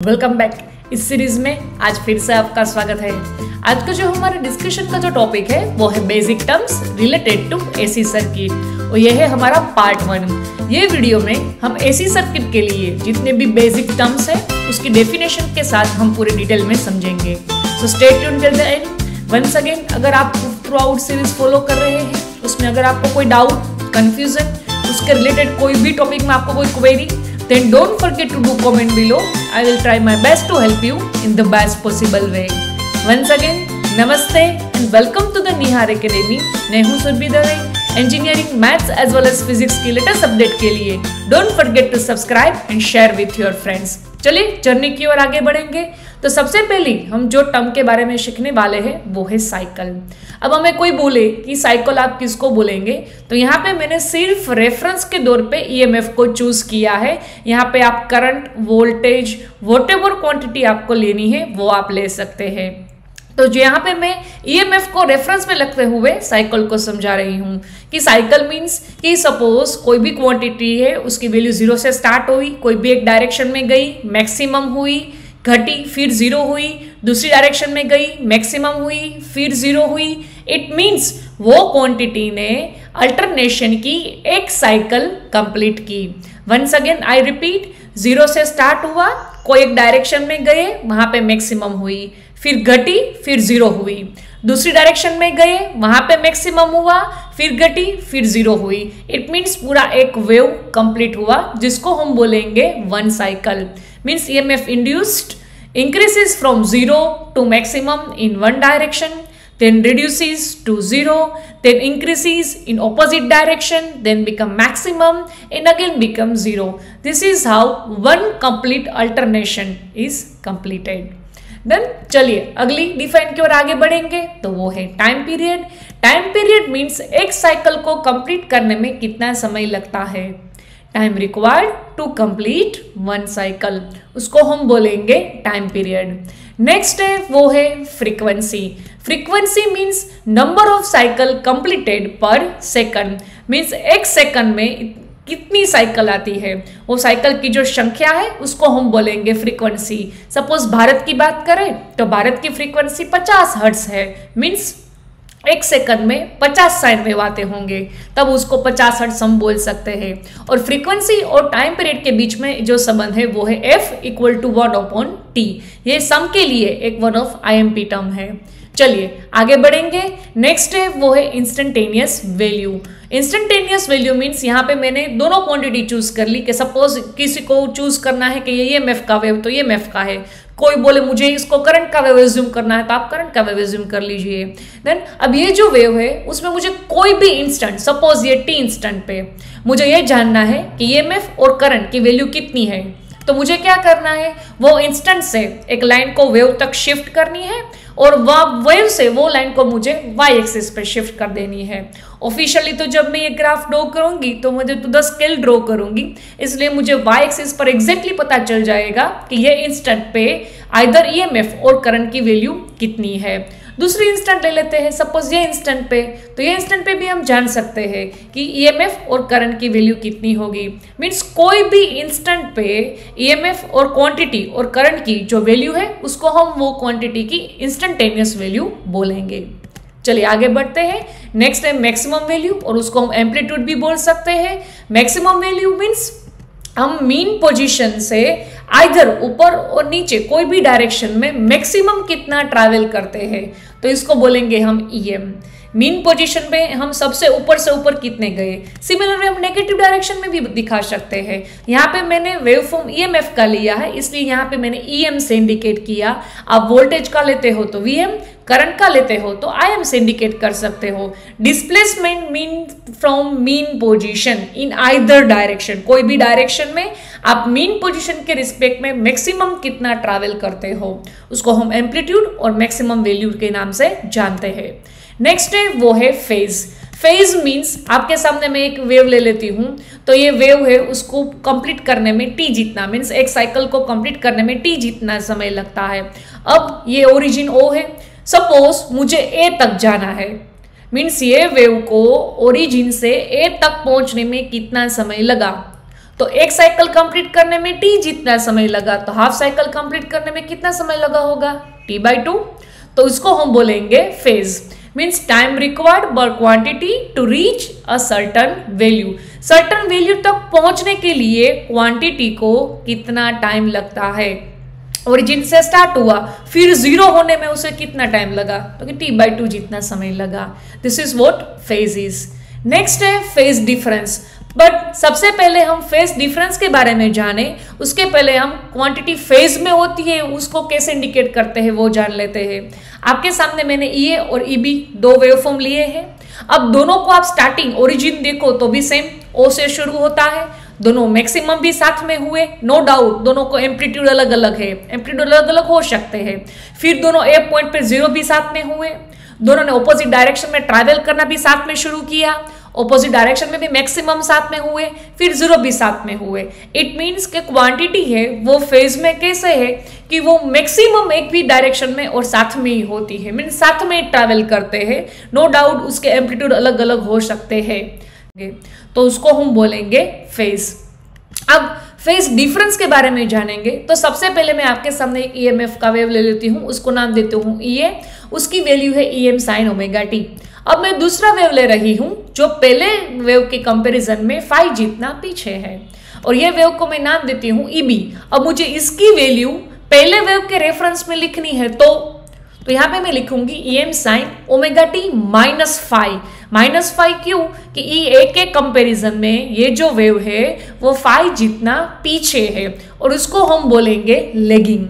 Welcome back. इस series में आज फिर से आपका स्वागत है। आज का जो हमारे डिस्कशन का जो टॉपिक है वो है basic terms related to AC circuit और ये है हमारा पार्ट 1। ये वीडियो में हम एसी सर्किट के लिए जितने भी बेसिक टर्म्स है उसकी डेफिनेशन के साथ हम पूरे डिटेल में समझेंगे। So stay tuned till the end. Once again, अगर आप थ्रू आउट सीरीज फॉलो कर रहे हैं, उसमें अगर आपको कोई डाउट, कंफ्यूजन, उसके रिलेटेड कोई भी टॉपिक में आपको कोई query, then don't forget to do comment below. I will try my best to help you in the best possible way. Once again, namaste and welcome to the Nihar Academy. मैं हूँ Surabhi Dave. Engineering, maths as well as physics की latest update के लिए don't forget to subscribe and share with your friends. चलिए journey की ओर आगे बढ़ेंगे। तो सबसे पहले हम जो टर्म के बारे में सीखने वाले हैं वो है साइकिल। अब हमें कोई बोले कि साइकिल आप किसको बोलेंगे, तो यहाँ पे मैंने सिर्फ रेफरेंस के तौर पे ईएमएफ को चूज किया है। यहाँ पे आप करंट, वोल्टेज, व्हाटएवर क्वांटिटी आपको लेनी है वो आप ले सकते हैं। तो जो यहाँ पे मैं ईएमएफ को रेफरेंस में रखते हुए साइकिल को समझा रही हूँ कि साइकिल मीन्स कि सपोज कोई भी क्वांटिटी है, उसकी वैल्यू 0 से स्टार्ट हुई, कोई भी एक डायरेक्शन में गई, मैक्सिमम हुई, घटी, फिर 0 हुई, दूसरी डायरेक्शन में गई, मैक्सिमम हुई, फिर 0 हुई। इट मीन्स वो क्वांटिटी ने अल्टरनेशन की एक साइकिल कंप्लीट की। वंस अगेन आई रिपीट, 0 से स्टार्ट हुआ, कोई एक डायरेक्शन में गए, वहां पे मैक्सिमम हुई, फिर घटी, फिर 0 हुई, दूसरी डायरेक्शन में गए, वहां पे मैक्सिमम हुआ, फिर घटी, फिर 0 हुई। इट मीन्स पूरा एक वेव कंप्लीट हुआ, जिसको हम बोलेंगे one cycle. Means EMF induced increases from 0 to maximum in one direction, then reduces to 0, then increases in opposite direction, then become maximum and again become 0. This is how one complete alternation is completed. Then चलिए अगली define की ओर आगे बढ़ेंगे, तो वो है time period. Time period means एक साइकिल को कंप्लीट करने में कितना समय लगता है। Time required to complete one cycle, उसको हम बोलेंगे टाइम पीरियड। नेक्स्ट है वो है frequency. Frequency means number of cycle completed per second. Means एक सेकंड में कितनी साइकिल आती है, वो साइकिल की जो संख्या है उसको हम बोलेंगे फ्रीक्वेंसी। सपोज भारत की बात करें तो भारत की फ्रीक्वेंसी 50 हर्ट्ज है। मीन्स एक सेकंड में 50 साइन वेव आते होंगे, तब उसको 50 हर्ट्ज हम बोल सकते हैं। और फ्रीक्वेंसी और टाइम पीरियड के बीच में जो संबंध है वो है F = 1/T। ये सम के लिए एक वन ऑफ IMP टर्म है। चलिए आगे बढ़ेंगे। नेक्स्ट है वो है instantaneous value. Instantaneous value means यहाँ पे मैंने दोनों क्वांटिटी चूज कर ली कि सपोज किसी को चूज करना है कि ये ईएमएफ का वेव तो ईएमएफ का है, कोई बोले मुझे इसको करंट का वेव एज्यूम करना है तो आप करंट का वेव एज्यूम कर लीजिए। देन अब ये जो वेव है उसमें मुझे कोई भी इंस्टेंट, सपोज ये T इंस्टेंट पे मुझे ये जानना है कि ईएमएफ और करंट की वैल्यू कितनी है, तो मुझे क्या करना है, वो इंस्टेंट से एक लाइन को वेव तक शिफ्ट करनी है और वह वेव से वो लाइन को मुझे वाई एक्सिस पे शिफ्ट कर देनी है। ऑफिशियली तो जब मैं ये ग्राफ ड्रॉ करूंगी तो मुझे टू द स्केल ड्रॉ करूंगी, इसलिए मुझे वाई एक्सिस पर एग्जैक्टली पता चल जाएगा कि ये इंस्टेंट पे आइदर ईएमएफ और करंट की वैल्यू कितनी है। दूसरी इंस्टेंट ले लेते हैं, सपोज ये इंस्टेंट पे, तो ये इंस्टेंट पे भी हम जान सकते हैं कि ईएमएफ और करंट की वैल्यू कितनी होगी। मीन्स कोई भी इंस्टेंट पे ईएमएफ और क्वांटिटी और करंट की जो वैल्यू है उसको हम वो क्वांटिटी की इंस्टेंटेनियस वैल्यू बोलेंगे। चलिए आगे बढ़ते हैं। नेक्स्ट है मैक्सिमम वैल्यू और उसको हम एम्पलीट्यूड भी बोल सकते हैं। मैक्सिमम वैल्यू मीन्स हम मीन पोजीशन से आइदर ऊपर और नीचे कोई भी डायरेक्शन में मैक्सिमम कितना ट्रैवल करते हैं, तो इसको बोलेंगे हम EM। मीन पोजीशन पे हम सबसे ऊपर से ऊपर कितने गए। सिमिलरली हम नेगेटिव डायरेक्शन में भी दिखा सकते हैं। यहाँ पे मैंने वेव फॉर्म EMF का लिया है, इसलिए यहाँ पे मैंने EM से इंडिकेट किया। आप वोल्टेज का लेते हो तो VM, करंट का लेते हो तो IM से इंडिकेट कर सकते हो। Displacement mean from mean position in either direction, कोई भी डायरेक्शन में आप मीन पोजीशन के रिस्पेक्ट में मैक्सिमम कितना ट्रैवल करते हो उसको हम एम्पलीट्यूड और मैक्सिमम वैल्यू के नाम से जानते हैं। नेक्स्ट है वो है फेज। फेज मीन्स आपके सामने मैं एक वेव ले लेती हूँ, तो ये वेव है उसको कंप्लीट करने में T जितना, मीन्स एक साइकिल को कंप्लीट करने में T जितना समय लगता है। अब ये ओरिजिन O है, सपोज मुझे A तक जाना है, मीन्स ये वेव को ओरिजिन से A तक पहुंचने में कितना समय लगा, तो एक साइकिल कंप्लीट करने में t जितना समय लगा, तो हाफ साइकिल कंप्लीट करने में कितना समय लगा होगा, t/2। तो इसको हम बोलेंगे phase, means time required by quantity to reach a certain value. Certain value तक पहुंचने के लिए क्वांटिटी को कितना टाइम लगता है। ओरिजिन से स्टार्ट हुआ, फिर 0 होने में उसे कितना टाइम लगा, तो कि t/2 जितना समय लगा। This is what phase is. Next है फेज डिफरेंस। बट सबसे पहले हम फेज डिफरेंस के बारे में जाने, उसके पहले हम क्वांटिटी फेज में होती है उसको कैसे इंडिकेट करते हैं वो जान लेते हैं। आपके सामने मैंने EA और EB दो वेवफॉर्म लिए हैं। अब दोनों को आप स्टार्टिंग ओरिजिन देखो तो भी सेम O से शुरू होता है, दोनों मैक्सिमम भी साथ में हुए, नो डाउट दोनों को एम्पलीट्यूड अलग अलग है, एम्पलीट्यूड अलग अलग हो सकते हैं। फिर दोनों ए पॉइंट पे 0 भी साथ में हुए, दोनों ने ऑपोजिट डायरेक्शन में ट्रैवल करना भी साथ में शुरू किया, ऑपोजिट डायरेक्शन में भी मैक्सिमम साथ में हुए, फिर 0 भी साथ में हुए। इट मीन्स कि क्वांटिटी है वो फेज में कैसे है कि वो मैक्सिमम एक भी डायरेक्शन में और साथ में ही होती है, मीन्स साथ में ट्रैवल करते हैं। नो डाउट उसके एम्पलीट्यूड अलग अलग हो सकते हैं, तो उसको हम बोलेंगे फेज। अब फेज डिफरेंस के बारे में जानेंगे तो सबसे पहले मैं आपके सामने एक EMF का वेव ले लेती हूँ, उसको नाम देती हूँ EA, उसकी वैल्यू है EM sin ωt। अब मैं दूसरा वेव ले रही हूँ जो पहले वेव के कंपैरिजन में फाई जितना पीछे है, और ये वेव को मैं नाम देती हूँ EB। अब मुझे इसकी वैल्यू पहले वेव के रेफरेंस में लिखनी है, तो यहाँ पे मैं लिखूंगी EM sin ωt -फाई क्यों कि EA के कंपैरिजन में ये जो वेव है वो फाई जितना पीछे है, और उसको हम बोलेंगे लेगिंग।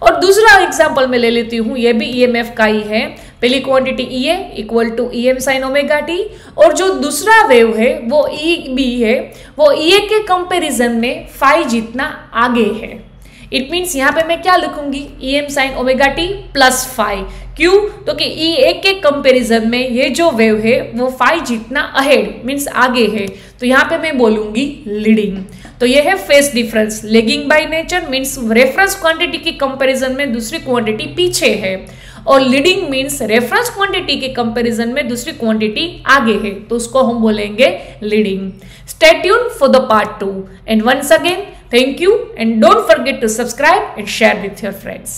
और दूसरा एग्जांपल मैं ले लेती हूँ, ये भी EMF का ही है। पहली quantity EA equal to EM sin ωt, और जो दूसरा वेव है वो EB है, वो EA के कंपैरिजन में फाई जितना आगे है। इट मीन्स यहाँ पे मैं क्या लिखूंगी, EM sin ωt plus phi. क्यों, तो कि EA के कंपैरिजन में ये जो वेव है वो फाई जितना अहेड मीन्स आगे है, तो यहाँ पे मैं बोलूंगी लीडिंग। तो ये है phase difference. Lagging by nature means reference quantity के कंपैरिजन में दूसरी क्वांटिटी पीछे है, और लीडिंग मीन्स रेफरेंस क्वांटिटी के कंपैरिजन में दूसरी क्वांटिटी आगे है, तो उसको हम बोलेंगे leading. Stay tuned for the part 2, and once again thank you and don't forget to subscribe and share with your friends.